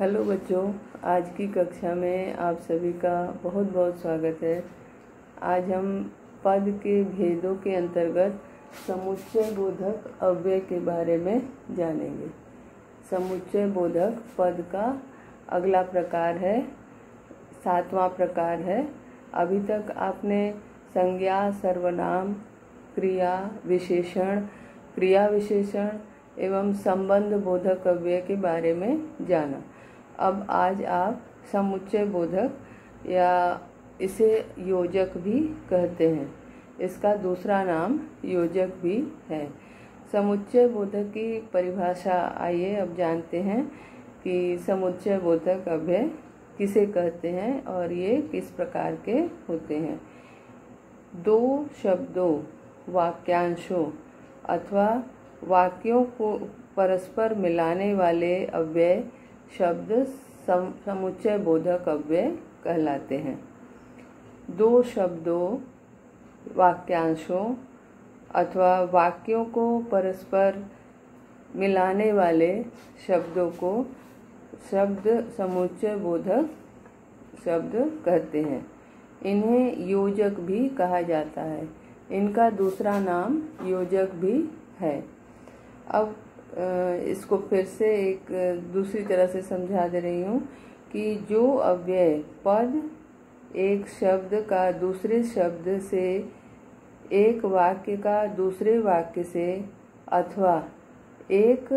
Hello बच्चों, आज की कक्षा में आप सभी का बहुत बहुत स्वागत है। आज हम पद के भेदों के अंतर्गत समुच्चय बोधक अव्यय के बारे में जानेंगे। समुच्चय बोधक पद का अगला प्रकार है, 7वां प्रकार है। अभी तक आपने संज्ञा, सर्वनाम, क्रिया विशेषण एवं संबंध बोधक अव्यय के बारे में जाना। अब आज आप समुच्चय बोधक या इसे योजक भी कहते हैं, इसका दूसरा नाम योजक भी है। समुच्चय बोधक की परिभाषा आइए अब जानते हैं कि समुच्चय बोधक अव्यय किसे कहते हैं और ये किस प्रकार के होते हैं। दो शब्दों, वाक्यांशों अथवा वाक्यों को परस्पर मिलाने वाले अव्यय शब्द समुच्चय बोधक अव्यय कहलाते हैं। दो शब्दों, वाक्यांशों अथवा वाक्यों को परस्पर मिलाने वाले शब्दों को शब्द समुच्चय बोधक शब्द कहते हैं। इन्हें योजक भी कहा जाता है। इनका दूसरा नाम योजक भी है। अब इसको फिर से एक दूसरी तरह से समझा दे रही हूँ कि जो अव्यय पद एक शब्द का दूसरे शब्द से, एक वाक्य का दूसरे वाक्य से अथवा एक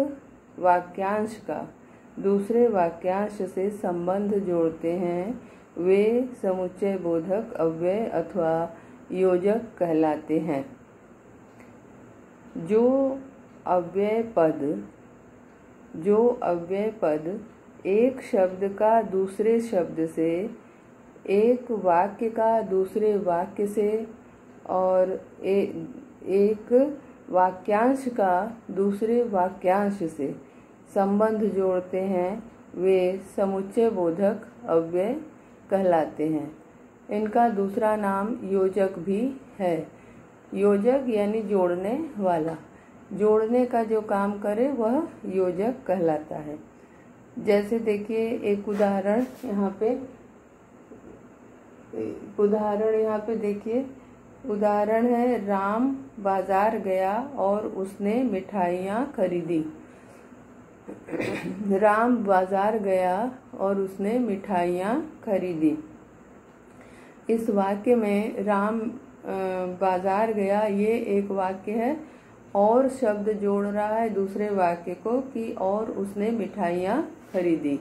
वाक्यांश का दूसरे वाक्यांश से संबंध जोड़ते हैं, वे समुच्चय बोधक अव्यय अथवा योजक कहलाते हैं। जो अव्यय पद एक शब्द का दूसरे शब्द से, एक वाक्य का दूसरे वाक्य से और एक वाक्यांश का दूसरे वाक्यांश से संबंध जोड़ते हैं, वे समुच्चय बोधक अव्यय कहलाते हैं। इनका दूसरा नाम योजक भी है। योजक यानी जोड़ने वाला, जोड़ने का जो काम करे वह योजक कहलाता है। जैसे देखिए एक उदाहरण यहाँ पे देखिए, उदाहरण है राम बाजार गया और उसने मिठाइयाँ खरीदी। राम बाजार गया और उसने मिठाइयाँ खरीदी। इस वाक्य में राम बाजार गया ये एक वाक्य है और शब्द जोड़ रहा है दूसरे वाक्य को कि और उसने मिठाइयाँ खरीदी।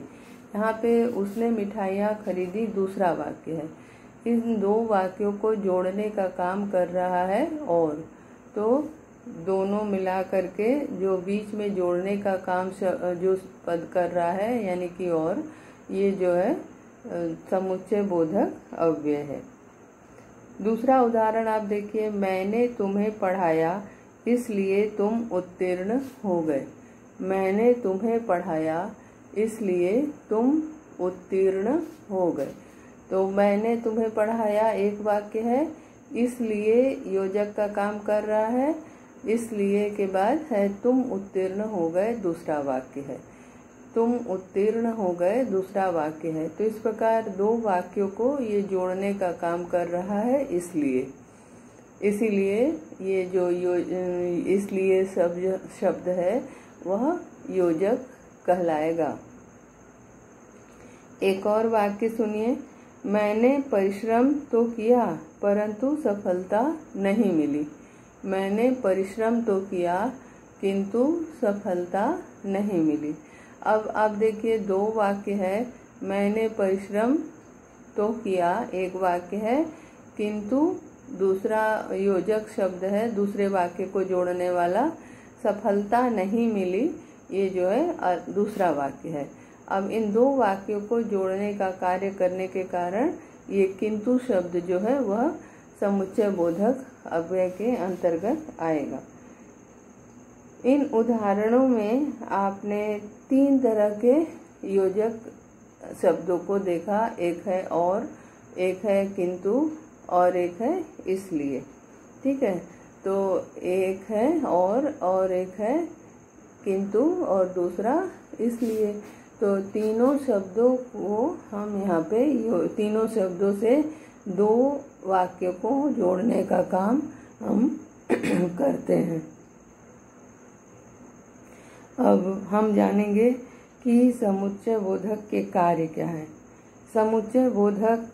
यहाँ पे उसने मिठाइयाँ खरीदी दूसरा वाक्य है। इन दो वाक्यों को जोड़ने का काम कर रहा है और, तो दोनों मिला करके जो बीच में जोड़ने का काम जो पद कर रहा है यानी कि और, ये जो है समुच्चय बोधक अव्यय है। दूसरा उदाहरण आप देखिए, मैंने तुम्हें पढ़ाया इसलिए तुम उत्तीर्ण हो गए। मैंने तुम्हें पढ़ाया इसलिए तुम उत्तीर्ण हो गए। तो मैंने तुम्हें पढ़ाया एक वाक्य है, इसलिए योजक का काम कर रहा है, इसलिए के बाद है तुम उत्तीर्ण हो गए दूसरा वाक्य है। तुम उत्तीर्ण हो गए दूसरा वाक्य है। तो इस प्रकार दो वाक्यों को ये जोड़ने का काम कर रहा है, इसीलिए ये जो इसलिए शब्द है वह योजक कहलाएगा। एक और वाक्य सुनिए, मैंने परिश्रम तो किया परंतु सफलता नहीं मिली। मैंने परिश्रम तो किया किंतु सफलता नहीं मिली। अब आप देखिए दो वाक्य है, मैंने परिश्रम तो किया एक वाक्य है, किंतु दूसरा योजक शब्द है दूसरे वाक्य को जोड़ने वाला, सफलता नहीं मिली ये जो है दूसरा वाक्य है। अब इन दो वाक्यों को जोड़ने का कार्य करने के कारण ये किंतु शब्द जो है वह समुच्चय बोधक अव्यय के अंतर्गत आएगा। इन उदाहरणों में आपने तीन तरह के योजक शब्दों को देखा, एक है और, एक है किंतु और एक है इसलिए। ठीक है, तो एक है और एक है किंतु और दूसरा इसलिए। तो तीनों शब्दों को हम यहाँ पे तीनों शब्दों से दो वाक्यों को जोड़ने का काम हम करते हैं। अब हम जानेंगे कि समुच्चय बोधक के कार्य क्या है। समुच्चय बोधक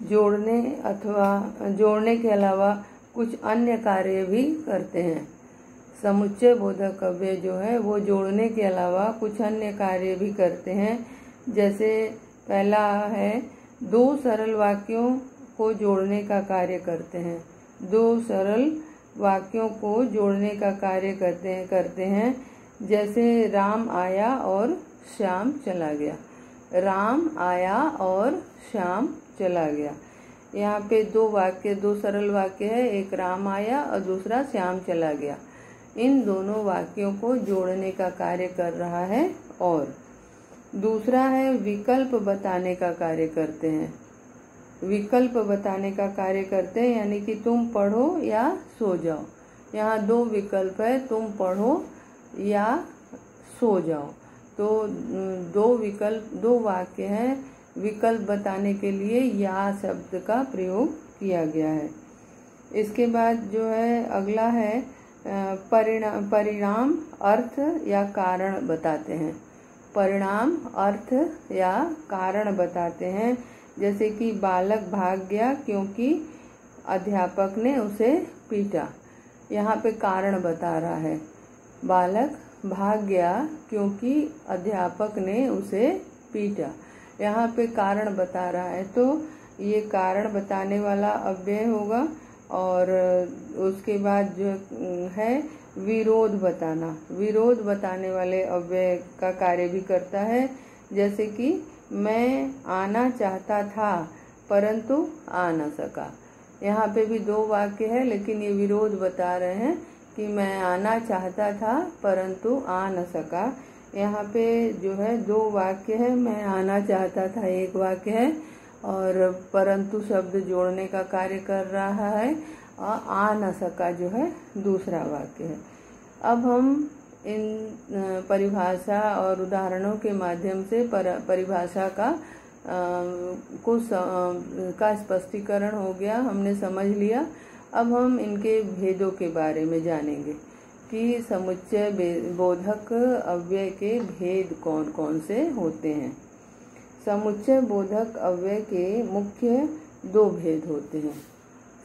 जोड़ने के अलावा कुछ अन्य कार्य भी करते हैं। समुच्चय बोधक अव्यय जो है वो जोड़ने के अलावा कुछ अन्य कार्य भी करते हैं। जैसे पहला है, दो सरल वाक्यों को जोड़ने का कार्य करते हैं। दो सरल वाक्यों को जोड़ने का कार्य करते हैं। जैसे राम आया और श्याम चला गया। राम आया और श्याम चला गया। यहाँ पे दो सरल वाक्य है, एक राम आया और दूसरा श्याम चला गया। इन दोनों वाक्यों को जोड़ने का कार्य कर रहा है। और दूसरा है, विकल्प बताने का कार्य करते हैं। विकल्प बताने का कार्य करते हैं, यानी कि तुम पढ़ो या सो जाओ। यहाँ दो विकल्प है, तुम पढ़ो या सो जाओ। तो दो वाक्य हैं, विकल्प बताने के लिए या शब्द का प्रयोग किया गया है। इसके बाद जो है अगला है, परिणाम अर्थ या कारण बताते हैं। परिणाम अर्थ या कारण बताते हैं। जैसे कि बालक भाग गया क्योंकि अध्यापक ने उसे पीटा। यहाँ पे कारण बता रहा है, बालक भाग गया क्योंकि अध्यापक ने उसे पीटा। यहाँ पे कारण बता रहा है, तो ये कारण बताने वाला अव्यय होगा। और उसके बाद जो है विरोध बताना, विरोध बताने वाले अव्यय का कार्य भी करता है। जैसे कि मैं आना चाहता था परंतु आ न सका। यहाँ पे भी दो वाक्य है, लेकिन ये विरोध बता रहे हैं कि मैं आना चाहता था परंतु आ न सका। यहाँ पे जो है दो वाक्य है, मैं आना चाहता था एक वाक्य है और परंतु शब्द जोड़ने का कार्य कर रहा है, और आ न सका जो है दूसरा वाक्य है। अब हम इन परिभाषा और उदाहरणों के माध्यम से परिभाषा का स्पष्टीकरण हो गया, हमने समझ लिया। अब हम इनके भेदों के बारे में जानेंगे कि समुच्चय बोधक अव्यय के भेद कौन कौन से होते हैं। समुच्चय बोधक अव्यय के मुख्य दो भेद होते हैं।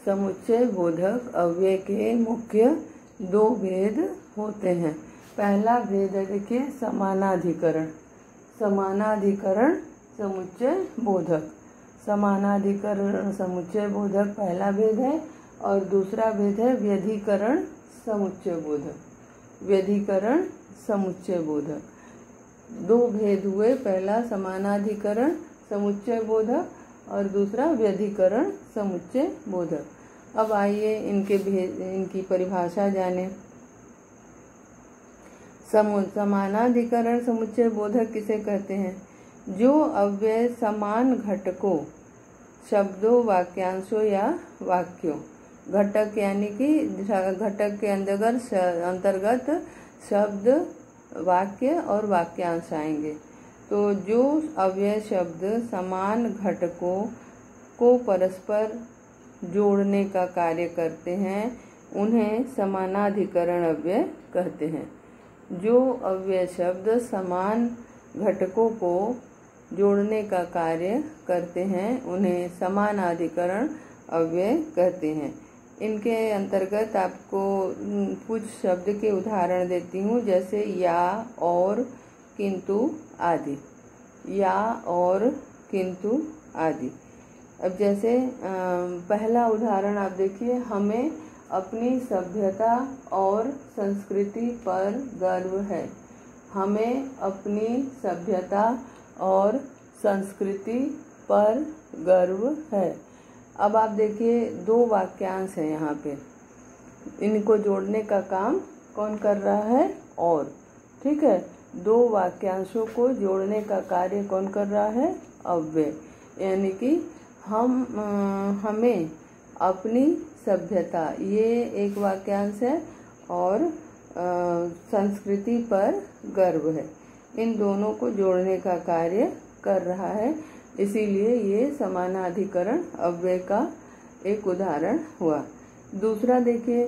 समुच्चय बोधक अव्यय के मुख्य दो भेद होते हैं। पहला भेद है, देखिए, समानाधिकरण। समानाधिकरण समुच्चय बोधक। समानाधिकरण समुच्चय बोधक पहला भेद है। और दूसरा भेद है व्यधिकरण समुच्चय बोधक। व्यधिकरण समुच्चय बोधक, दो भेद हुए। पहला समानाधिकरण समुच्चय बोधक और दूसरा व्यधिकरण समुच्चय बोधक। अब आइए इनकी परिभाषा जानें। समानाधिकरण समुच्चय बोधक किसे कहते हैं? जो अव्यय समान घटकों, शब्दों, वाक्यांशों या वाक्यों, घटक यानी कि घटक के अंतर्गत शब्द, वाक्य और वाक्यांश आएंगे। तो जो अव्यय शब्द समान घटकों को परस्पर जोड़ने का कार्य करते हैं उन्हें समानाधिकरण अव्यय कहते हैं। जो अव्यय शब्द समान घटकों को जोड़ने का कार्य करते हैं उन्हें समानाधिकरण अव्यय कहते हैं। इनके अंतर्गत आपको कुछ शब्द के उदाहरण देती हूँ, जैसे या, और, किंतु आदि। या, और, किंतु आदि। अब जैसे पहला उदाहरण आप देखिए, हमें अपनी सभ्यता और संस्कृति पर गर्व है। हमें अपनी सभ्यता और संस्कृति पर गर्व है। अब आप देखिए दो वाक्यांश हैं यहाँ पे, इनको जोड़ने का काम कौन कर रहा है? और। ठीक है, दो वाक्यांशों को जोड़ने का कार्य कौन कर रहा है? अव्यय। यानी कि हमें अपनी सभ्यता, ये एक वाक्यांश है, और संस्कृति पर गर्व है, इन दोनों को जोड़ने का कार्य कर रहा है, इसीलिए ये समानाधिकरण अव्यय का एक उदाहरण हुआ। दूसरा देखिए,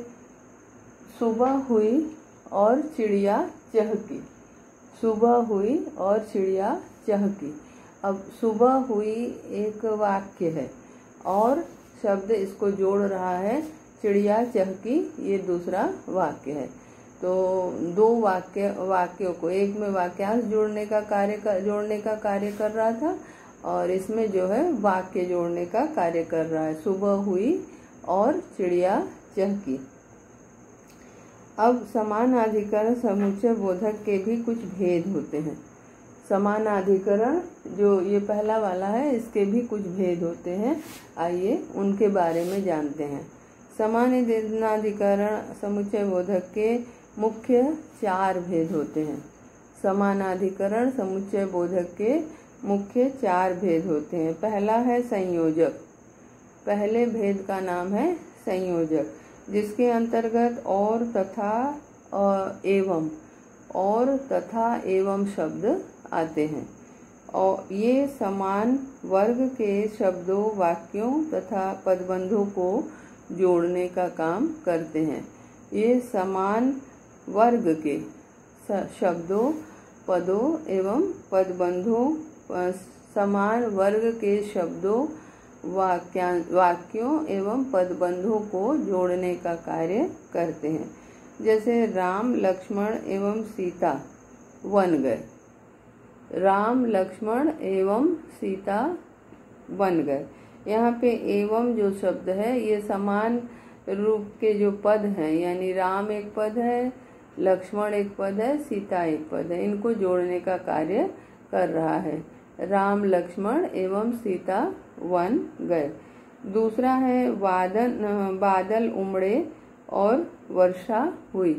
सुबह हुई और चिड़िया चहकी। सुबह हुई और चिड़िया चहकी। अब सुबह हुई एक वाक्य है और शब्द इसको जोड़ रहा है, चिड़िया चहकी ये दूसरा वाक्य है। तो दो वाक्यों को, एक में वाक्यांश जोड़ने का कार्य कर रहा था और इसमें जो है वाक्य जोड़ने का कार्य कर रहा है, सुबह हुई और चिड़िया चहकी। अब समानाधिकरण समुच्चय बोधक के भी कुछ भेद होते हैं। समानाधिकरण जो ये पहला वाला है, इसके भी कुछ भेद होते हैं, आइए उनके बारे में जानते हैं। समानाधिकरण समुच्चय बोधक के मुख्य 4 भेद होते हैं। समानाधिकरण समुच्चय बोधक के मुख्य 4 भेद होते हैं। पहला है संयोजक। पहले भेद का नाम है संयोजक, जिसके अंतर्गत और तथा एवं, और तथा एवं शब्द आते हैं और ये समान वर्ग के शब्दों, वाक्यों तथा पदबंधों को जोड़ने का काम करते हैं। ये समान वर्ग के शब्दों, पदों एवं पदबंधों, समान वर्ग के शब्दों, वाक्यों एवं पदबंधों को जोड़ने का कार्य करते हैं। जैसे राम लक्ष्मण एवं सीता वन गए। राम लक्ष्मण एवं सीता वन गए। यहाँ पे एवं जो शब्द है ये समान रूप के जो पद हैं, यानी राम एक पद है, लक्ष्मण एक पद है, सीता एक पद है, इनको जोड़ने का कार्य कर रहा है। राम लक्ष्मण एवं सीता वन गए। दूसरा है बादल उमड़े और वर्षा हुई।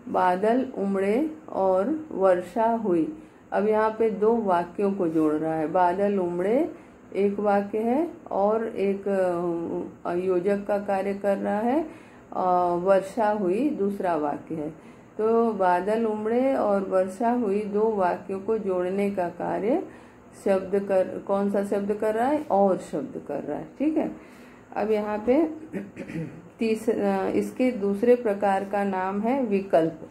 बादल उमड़े और वर्षा हुई। अब यहाँ पे 2 वाक्यों को जोड़ रहा है। बादल उमड़े एक वाक्य है और एक योजक का कार्य कर रहा है, वर्षा हुई दूसरा वाक्य है। तो बादल उमड़े और वर्षा हुई 2 वाक्यों को जोड़ने का कार्य कौन सा शब्द कर रहा है? और शब्द कर रहा है। ठीक है। अब यहाँ पे इसके दूसरे प्रकार का नाम है विकल्प।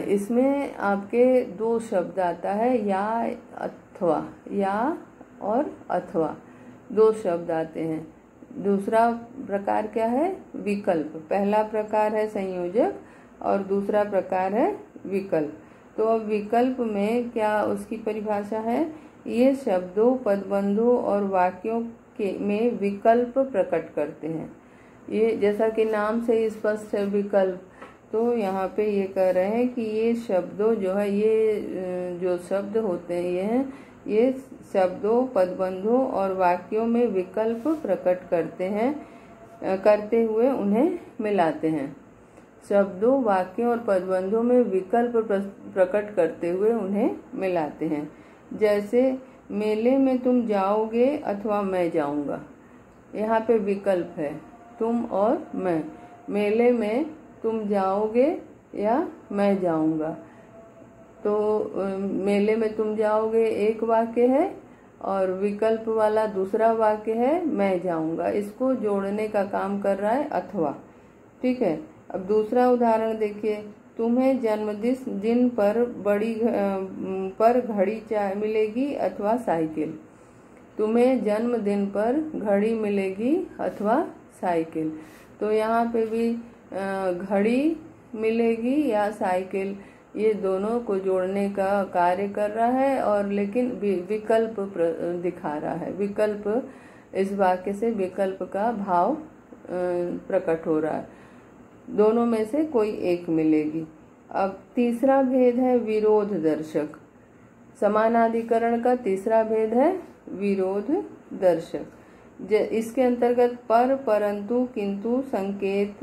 इसमें आपके 2 शब्द आता है, या अथवा, या और अथवा 2 शब्द आते हैं। दूसरा प्रकार क्या है? विकल्प। पहला प्रकार है संयोजक और दूसरा प्रकार है विकल्प। तो अब विकल्प में क्या उसकी परिभाषा है? ये शब्दों, पदबंधों और वाक्यों में विकल्प प्रकट करते हैं। ये जैसा कि नाम से ही स्पष्ट है विकल्प, तो यहाँ पे ये कह रहे हैं कि ये शब्दों जो है, ये जो शब्द होते हैं ये शब्दों, पदबंधों और वाक्यों में विकल्प प्रकट करते हैं, करते हुए उन्हें मिलाते हैं। शब्दों, वाक्यों और पदबंधों में विकल्प प्रकट करते हुए उन्हें मिलाते हैं। जैसे मेले में तुम जाओगे अथवा मैं जाऊंगा। यहाँ पे विकल्प है, तुम और मैं। मेले में तुम जाओगे या मैं जाऊंगा। तो मेले में तुम जाओगे एक वाक्य है और विकल्प वाला दूसरा वाक्य है मैं जाऊंगा। इसको जोड़ने का काम कर रहा है अथवा। ठीक है। अब दूसरा उदाहरण देखिए, तुम्हें जन्मदिन पर घड़ी मिलेगी अथवा साइकिल। तुम्हें जन्मदिन पर घड़ी मिलेगी अथवा साइकिल। तो यहाँ पे भी घड़ी मिलेगी या साइकिल, ये दोनों को जोड़ने का कार्य कर रहा है और लेकिन विकल्प दिखा रहा है। विकल्प, इस वाक्य से विकल्प का भाव प्रकट हो रहा है। दोनों में से कोई एक मिलेगी। अब तीसरा भेद है विरोध दर्शक। समानाधिकरण का तीसरा भेद है विरोध दर्शक। इसके अंतर्गत पर, परंतु, किंतु, संकेत,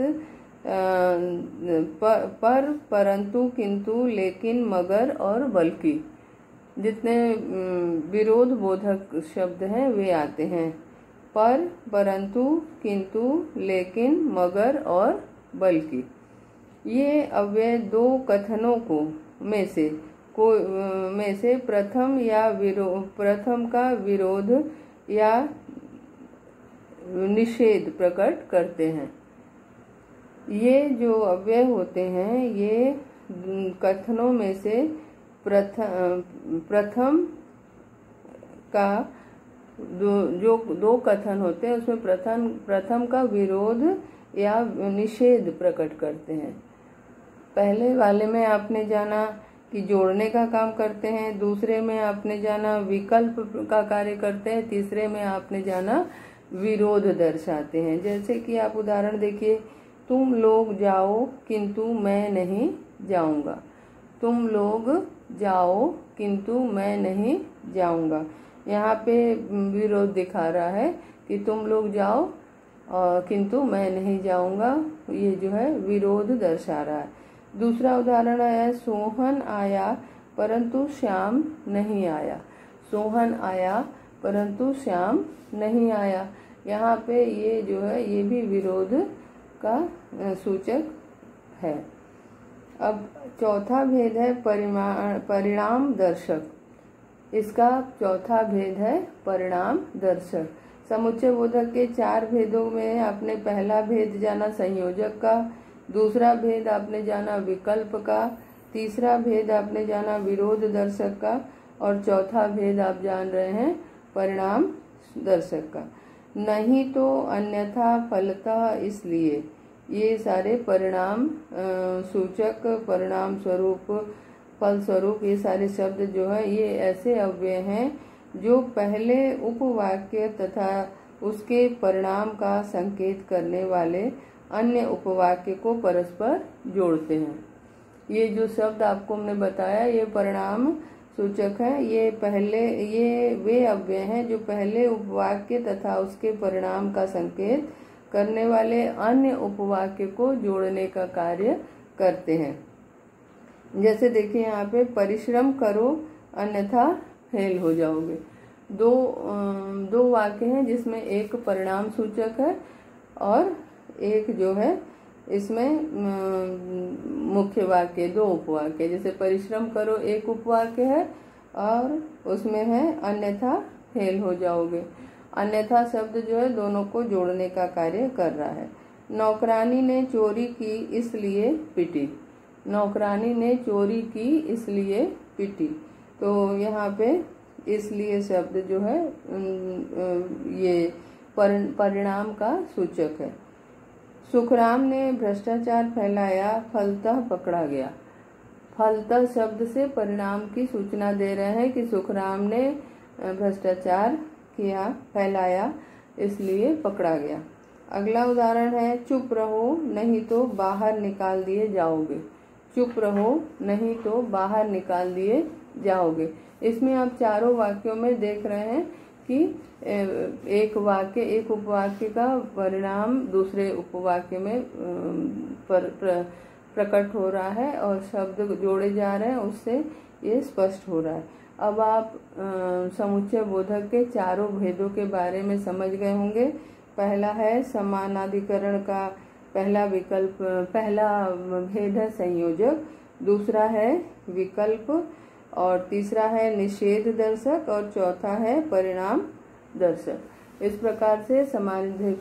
पर, परंतु, किंतु, लेकिन, मगर और बल्कि, जितने विरोध बोधक शब्द हैं वे आते हैं। पर, परंतु, किंतु, लेकिन, मगर और बल्कि। ये अव्यय 2 कथनों को में से प्रथम का विरोध या निषेध प्रकट करते हैं। ये जो अव्यय होते हैं ये कथनों में से प्रथम का जो दो कथन होते हैं उसमें प्रथम का विरोध या निषेध प्रकट करते हैं। पहले वाले में आपने जाना कि जोड़ने का काम करते हैं, दूसरे में आपने जाना विकल्प का कार्य करते हैं, तीसरे में आपने जाना विरोध दर्शाते हैं। जैसे कि आप उदाहरण देखिए, तुम लोग जाओ किंतु मैं नहीं जाऊंगा। तुम लोग जाओ किंतु मैं नहीं जाऊंगा। यहाँ पे विरोध दिखा रहा है कि तुम लोग जाओ किंतु मैं नहीं जाऊंगा, ये जो है विरोध दर्शा रहा है। दूसरा उदाहरण है, सोहन आया परंतु श्याम नहीं आया। सोहन आया परंतु श्याम नहीं आया। यहाँ पे ये जो है ये भी विरोध का सूचक है। अब चौथा भेद है परिणाम दर्शक। इसका चौथा भेद है परिणाम दर्शक। समुच्चय बोधक के 4 भेदों में आपने पहला भेद जाना संयोजक का, दूसरा भेद आपने जाना विकल्प का, तीसरा भेद आपने जाना विरोध दर्शक का और चौथा भेद आप जान रहे हैं परिणाम दर्शक का। नहीं तो अन्यथा फलतः इसलिए, ये सारे परिणाम सूचक, परिणाम स्वरूप, फल स्वरूप, ये सारे शब्द जो है ये ऐसे अव्यय हैं जो पहले उपवाक्य तथा उसके परिणाम का संकेत करने वाले अन्य उपवाक्य को परस्पर जोड़ते हैं। ये जो शब्द आपको हमने बताया ये परिणाम सूचक है। ये वे अव्यय हैं जो पहले उपवाक्य तथा उसके परिणाम का संकेत करने वाले अन्य उपवाक्य को जोड़ने का कार्य करते हैं। जैसे देखिए यहाँ पे, परिश्रम करो अन्यथा फेल हो जाओगे। दो वाक्य हैं जिसमें एक परिणाम सूचक है और एक जो है इसमें मुख्य वाक्य, 2 उपवाक्य। जैसे परिश्रम करो एक उपवाक्य है और उसमें है अन्यथा फेल हो जाओगे। अन्यथा शब्द जो है दोनों को जोड़ने का कार्य कर रहा है। नौकरानी ने चोरी की इसलिए पिटी। नौकरानी ने चोरी की इसलिए पिटी। तो यहाँ पे इसलिए शब्द जो है ये परिणाम का सूचक है। सुखराम ने भ्रष्टाचार फैलाया फलतः पकड़ा गया। फलतः शब्द से परिणाम की सूचना दे रहे हैं कि सुखराम ने भ्रष्टाचार किया, फैलाया, इसलिए पकड़ा गया। अगला उदाहरण है, चुप रहो नहीं तो बाहर निकाल दिए जाओगे। चुप रहो नहीं तो बाहर निकाल दिए जाओगे। इसमें आप चारों वाक्यों में देख रहे हैं कि एक उपवाक्य का परिणाम दूसरे उपवाक्य में प्रकट हो रहा है और शब्द जोड़े जा रहे हैं, उससे ये स्पष्ट हो रहा है। अब आप समुच्चय बोधक के चारों भेदों के बारे में समझ गए होंगे। पहला है समानाधिकरण का पहला भेद है संयोजक, दूसरा है विकल्प और तीसरा है निषेध दर्शक और चौथा है परिणाम दर्शक। इस प्रकार से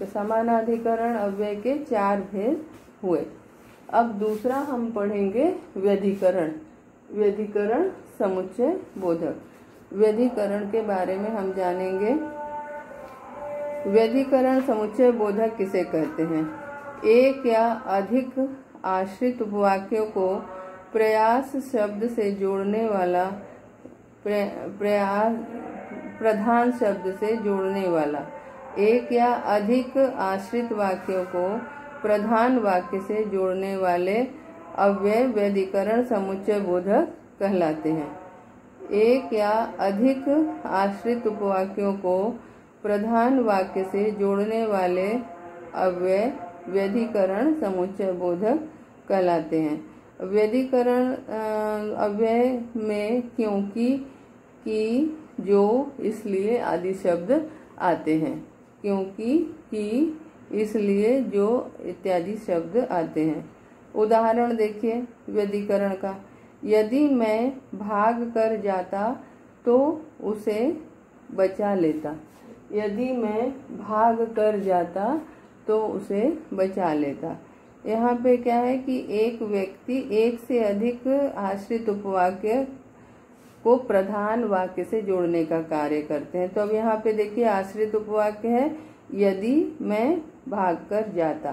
समानाधिकरण अव्यय के 4 भेद हुए। अब दूसरा हम पढ़ेंगे व्यधिकरण। व्यधिकरण समुच्चय बोधक। व्यधिकरण के बारे में हम जानेंगे। व्यधिकरण समुच्चय बोधक किसे कहते हैं? एक या अधिक आश्रित उपवाक्यों को प्रयास शब्द से जोड़ने वाला, प्रधान शब्द से जोड़ने वाला। एक या अधिक आश्रित वाक्यों को प्रधान वाक्य से जोड़ने वाले अव्यय व्यधिकरण समुच्चय बोधक कहलाते हैं। एक या अधिक आश्रित उपवाक्यों को प्रधान वाक्य से जोड़ने वाले अव्यय व्यधिकरण समुच्चय बोधक कहलाते हैं। व्यधिकरण अव्यय में क्योंकि, कि, जो, इसलिए आदि शब्द आते हैं। क्योंकि, कि, इसलिए, जो इत्यादि शब्द आते हैं। उदाहरण देखिए व्यधिकरण का। यदि मैं भाग कर जाता तो उसे बचा लेता। यदि मैं भाग कर जाता तो उसे बचा लेता। यहाँ पे क्या है कि एक व्यक्ति एक से अधिक आश्रित उपवाक्य को प्रधान वाक्य से जोड़ने का कार्य करते हैं। तो अब यहाँ पे देखिए आश्रित उपवाक्य है यदि मैं भाग कर जाता,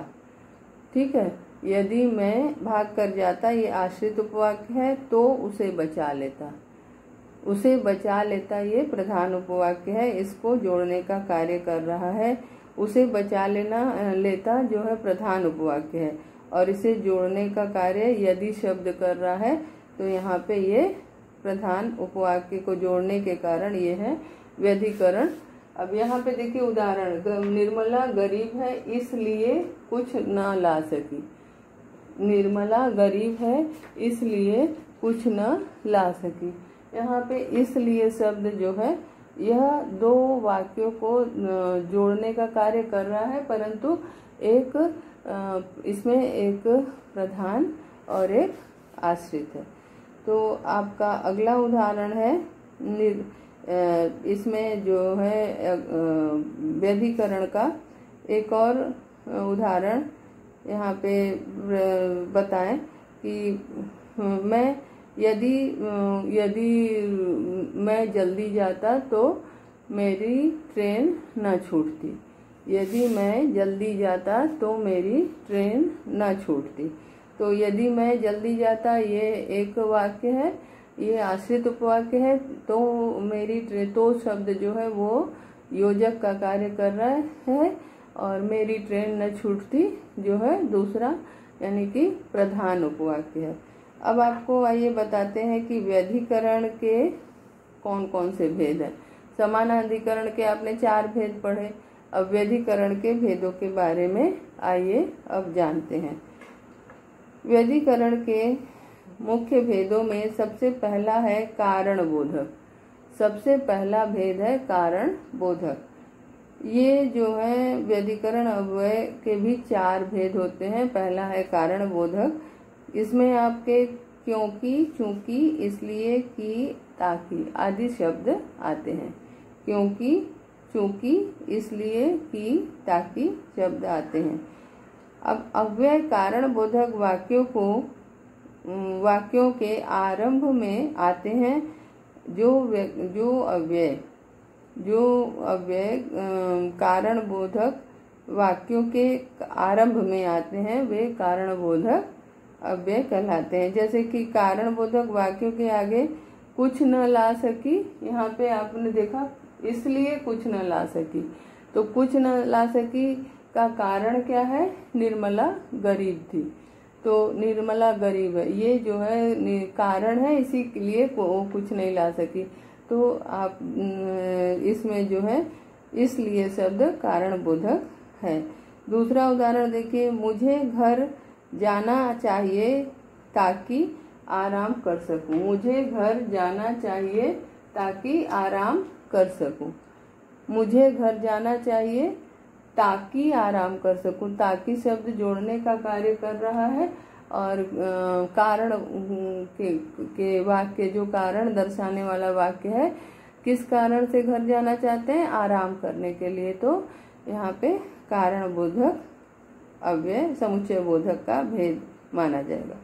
ठीक है। यदि मैं भाग कर जाता ये आश्रित उपवाक्य है, तो उसे बचा लेता। उसे बचा लेता ये प्रधान उपवाक्य है, इसको जोड़ने का कार्य कर रहा है। उसे बचा लेता जो है प्रधान उपवाक्य है और इसे जोड़ने का कार्य यदि शब्द कर रहा है, तो यहाँ पे ये प्रधान उपवाक्य को जोड़ने के कारण ये है व्यधिकरण। अब यहाँ पे देखिए उदाहरण, निर्मला गरीब है इसलिए कुछ न ला सकी। निर्मला गरीब है इसलिए कुछ न ला सकी। यहाँ पे इसलिए शब्द जो है यह दो वाक्यों को जोड़ने का कार्य कर रहा है, परंतु इसमें एक प्रधान और एक आश्रित है। तो आपका अगला उदाहरण है इसमें जो है व्यधिकरण का एक और उदाहरण यहाँ पे बताएं कि यदि मैं जल्दी जाता तो मेरी ट्रेन न छूटती। यदि मैं जल्दी जाता तो मेरी ट्रेन न छूटती। तो यदि मैं जल्दी जाता ये एक वाक्य है, ये आश्रित उपवाक्य है, तो मेरी ट्रेन, तो शब्द जो है वो योजक का कार्य कर रहा है और मेरी ट्रेन न छूटती जो है दूसरा यानी कि प्रधान उपवाक्य है। अब आपको आइए बताते हैं कि व्यधिकरण के कौन कौन से भेद हैं। समानाधिकरण के आपने 4 भेद पढ़े, अब व्यधिकरण के भेदों के बारे में आइए अब जानते हैं। व्यधिकरण के मुख्य भेदों में सबसे पहला है कारण बोधक। सबसे पहला भेद है कारण बोधक। ये जो है व्यधिकरण अव्यय के भी 4 भेद होते हैं। पहला है कारण बोधक, इसमें आपके क्योंकि, चूंकि, इसलिए, कि, ताकि आदि शब्द आते हैं। क्योंकि, चूंकि, इसलिए, कि, ताकि शब्द आते हैं। अब अव्यय कारण बोधक वाक्यों के आरंभ में आते हैं। जो अव्यय कारण बोधक वाक्यों के आरंभ में आते हैं वे कारण बोधक अव्यय कहलाते हैं। जैसे कि कारण बोधक वाक्यों के आगे कुछ न ला सकी, यहाँ पे आपने देखा इसलिए कुछ न ला सकी। तो कुछ न ला सकी का कारण क्या है? निर्मला गरीब थी, तो निर्मला गरीब है, ये जो है कारण है, इसी के लिए वो कुछ नहीं ला सकी। तो आप इसमें जो है इसलिए शब्द कारण बोधक है। दूसरा उदाहरण देखिए, मुझे घर जाना चाहिए ताकि आराम कर सकूं। मुझे घर जाना चाहिए ताकि आराम कर सकूं। मुझे घर जाना चाहिए ताकि आराम कर सकूं। ताकि शब्द जोड़ने का कार्य कर रहा है और कारण के वाक्य, जो कारण दर्शाने वाला वाक्य है, किस कारण से घर जाना चाहते हैं? आराम करने के लिए। तो यहाँ पे कारण बोधक अव्यय समुच्चय बोधक का भेद माना जाएगा।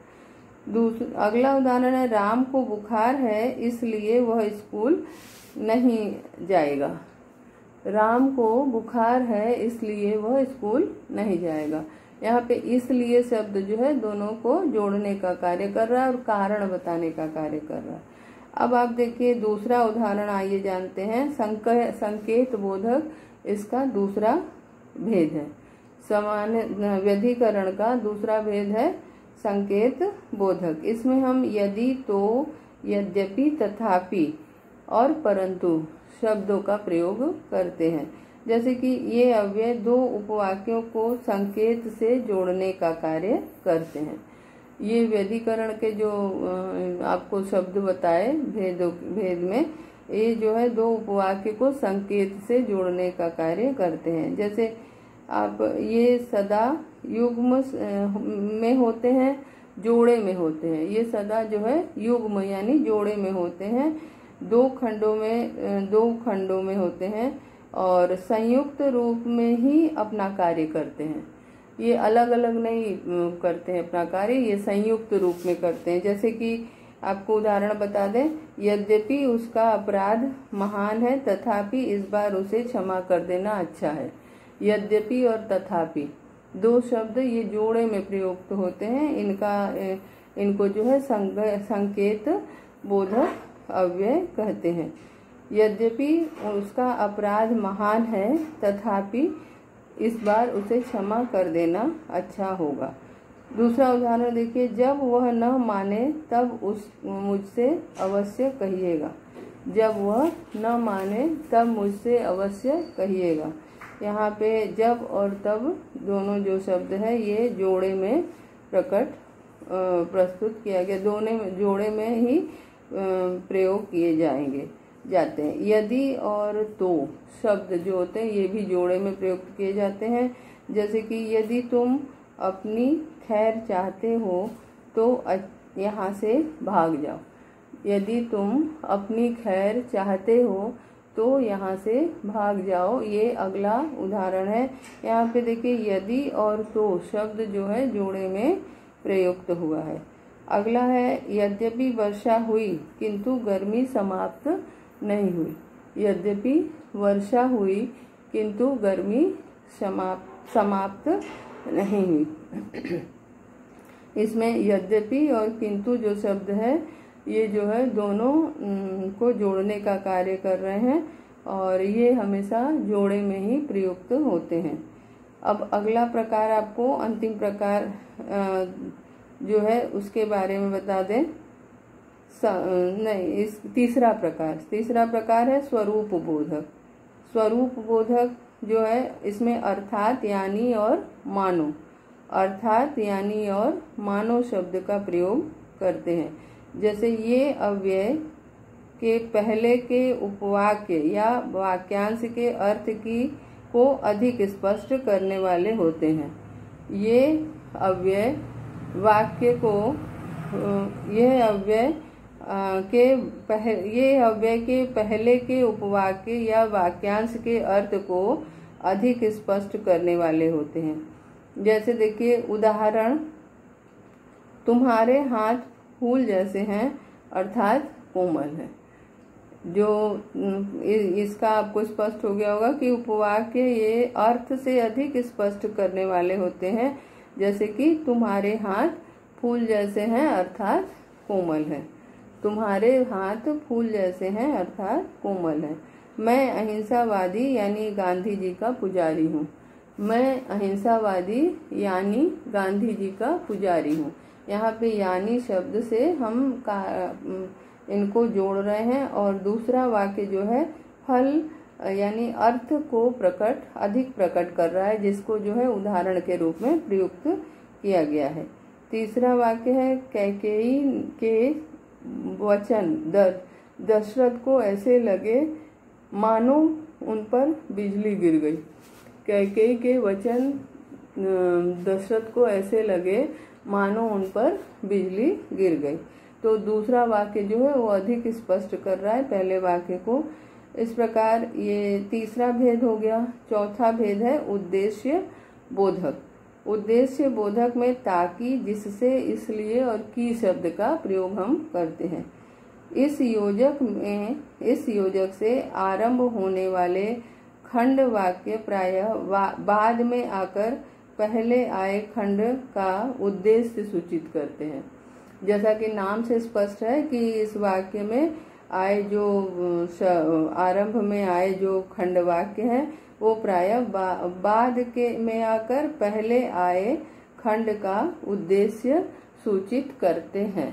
अगला उदाहरण है, राम को बुखार है इसलिए वह स्कूल नहीं जाएगा। राम को बुखार है इसलिए वह स्कूल नहीं जाएगा। यहाँ पे इसलिए शब्द जो है दोनों को जोड़ने का कार्य कर रहा है और कारण बताने का कार्य कर रहा है। अब आप देखिए दूसरा उदाहरण, आइए जानते हैं। संकेत बोधक इसका दूसरा भेद है। सामान्य व्यधिकरण का दूसरा भेद है संकेत बोधक। इसमें हम यदि, तो, यद्यपि, तथापि और परंतु शब्दों का प्रयोग करते हैं। जैसे कि ये अव्यय दो उपवाक्यों को संकेत से जोड़ने का कार्य करते हैं। ये व्यधिकरण के जो आपको शब्द बताए भेद में, ये जो है दो उपवाक्य को संकेत से जोड़ने का कार्य करते हैं। जैसे आप ये सदा युग्म में होते हैं, जोड़े में होते हैं। ये सदा जो है युग्म यानी जोड़े में होते हैं, दो खंडों में होते हैं और संयुक्त रूप में ही अपना कार्य करते हैं। ये अलग अलग नहीं करते हैं अपना कार्य, ये संयुक्त रूप में करते हैं। जैसे कि आपको उदाहरण बता दें, यद्यपि उसका अपराध महान है तथापि इस बार उसे क्षमा कर देना अच्छा है। यद्यपि और तथापि दो शब्द ये जोड़े में प्रयुक्त होते हैं। इनको जो है संकेत बोधक अव्यय कहते हैं। यद्यपि उसका अपराध महान है तथापि इस बार उसे क्षमा कर देना अच्छा होगा। दूसरा उदाहरण देखिए, जब वह न माने तब मुझसे अवश्य कहिएगा। जब वह न माने तब मुझसे अवश्य कहिएगा। यहाँ पे जब और तब दोनों जो शब्द है ये जोड़े में प्रस्तुत किया गया, दोनों जोड़े में ही प्रयोग किए जाते हैं। यदि और तो शब्द जो होते हैं ये भी जोड़े में प्रयुक्त किए जाते हैं। जैसे कि यदि तुम अपनी खैर चाहते हो तो यहाँ से भाग जाओ। यदि तुम अपनी खैर चाहते हो तो यहाँ से भाग जाओ, ये अगला उदाहरण है। यहाँ पे देखिए यदि और तो शब्द जो है जोड़े में प्रयुक्त हुआ है। अगला है, यद्यपि वर्षा हुई किंतु गर्मी समाप्त नहीं हुई। यद्यपि वर्षा हुई किंतु गर्मी समाप्त नहीं हुई। इसमें यद्यपि और किंतु जो शब्द है ये जो है दोनों को जोड़ने का कार्य कर रहे हैं और ये हमेशा जोड़े में ही प्रयुक्त होते हैं। अब अगला प्रकार आपको अंतिम प्रकार जो है उसके बारे में बता दें। तीसरा प्रकार है स्वरूप बोधक। स्वरूप बोधक जो है इसमें अर्थात यानी और मानो, अर्थात यानी और मानो शब्द का प्रयोग करते हैं। जैसे ये अव्यय के पहले के उपवाक्य या वाक्यांश के अर्थ को अधिक स्पष्ट करने वाले होते हैं। ये अव्यय के पहले के उपवाक्य या वाक्यांश के अर्थ को अधिक स्पष्ट करने वाले होते हैं। जैसे देखिए उदाहरण, तुम्हारे हाथ फूल जैसे हैं अर्थात कोमल है। जो इसका आपको स्पष्ट हो गया होगा कि उपवाक्य ये अर्थ से अधिक स्पष्ट करने वाले होते हैं। जैसे कि तुम्हारे हाथ फूल जैसे हैं अर्थात कोमल है। तुम्हारे हाथ फूल जैसे हैं अर्थात कोमल है। मैं अहिंसावादी यानी गांधी जी का पुजारी हूँ। मैं अहिंसावादी यानी गांधी जी का पुजारी हूँ। यहाँ पे यानी शब्द से हम इनको जोड़ रहे हैं और दूसरा वाक्य जो है फल यानी अर्थ को अधिक प्रकट कर रहा है, जिसको जो है उदाहरण के रूप में प्रयुक्त किया गया है। तीसरा वाक्य है, कैकेयी के वचन दशरथ को ऐसे लगे मानो उन पर बिजली गिर गई। कैकेयी के वचन दशरथ को ऐसे लगे मानो उन पर बिजली गिर गई। तो दूसरा वाक्य जो है वो अधिक स्पष्ट कर रहा है पहले वाक्य को। इस प्रकार ये तीसरा भेद हो गया। चौथा भेद है उद्देश्य बोधक। उद्देश्य बोधक में ताकि, जिससे, इसलिए और की शब्द का प्रयोग हम करते हैं। इस योजक से आरंभ होने वाले खंड वाक्य प्रायः बाद में आकर पहले आए खंड का उद्देश्य सूचित करते हैं। जैसा कि नाम से स्पष्ट है कि इस वाक्य में आए जो आरंभ में आए जो खंड वाक्य हैं वो प्रायः बाद में आकर पहले आए खंड का उद्देश्य सूचित करते हैं।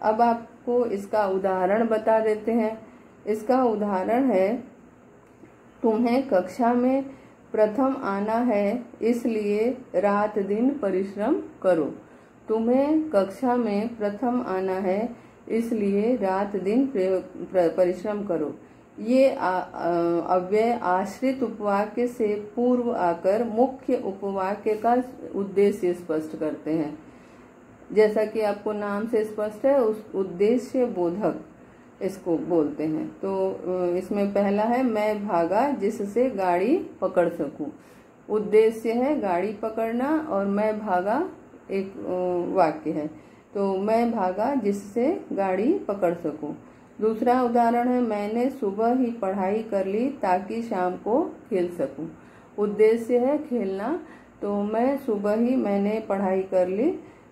अब आपको इसका उदाहरण बता देते हैं। इसका उदाहरण है, तुम्हें कक्षा में प्रथम आना है इसलिए रात दिन परिश्रम करो। तुम्हें कक्षा में प्रथम आना है इसलिए रात दिन परिश्रम करो। ये अव्यय आश्रित उपवाक्य से पूर्व आकर मुख्य उपवाक्य का उद्देश्य स्पष्ट करते हैं। जैसा कि आपको नाम से स्पष्ट है, उस उद्देश्य बोधक इसको बोलते हैं। तो इसमें पहला है मैं भागा जिससे गाड़ी पकड़ सकूं। उद्देश्य है गाड़ी पकड़ना और मैं भागा एक वाक्य है। तो मैं भागा जिससे गाड़ी पकड़ सकूं। दूसरा उदाहरण है मैंने सुबह ही पढ़ाई कर ली ताकि शाम को खेल सकूं। उद्देश्य है खेलना, तो मैं सुबह ही मैंने पढ़ाई कर ली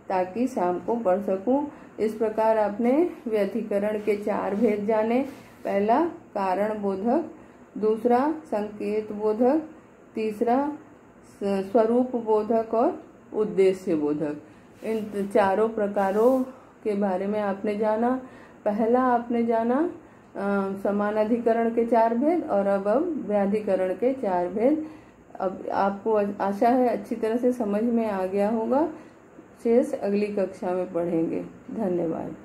ताकि शाम को पढ़ सकूं। इस प्रकार आपने व्यधिकरण के 4 भेद जाने। पहला कारण बोधक, दूसरा संकेत बोधक, तीसरा स्वरूप बोधक और उद्देश्य बोधक। इन चारों प्रकारों के बारे में आपने जाना। पहला आपने जाना समानाधिकरण के 4 भेद और अब व्याधिकरण के 4 भेद। अब आपको आशा है अच्छी तरह से समझ में आ गया होगा। शेष अगली कक्षा में पढ़ेंगे। धन्यवाद।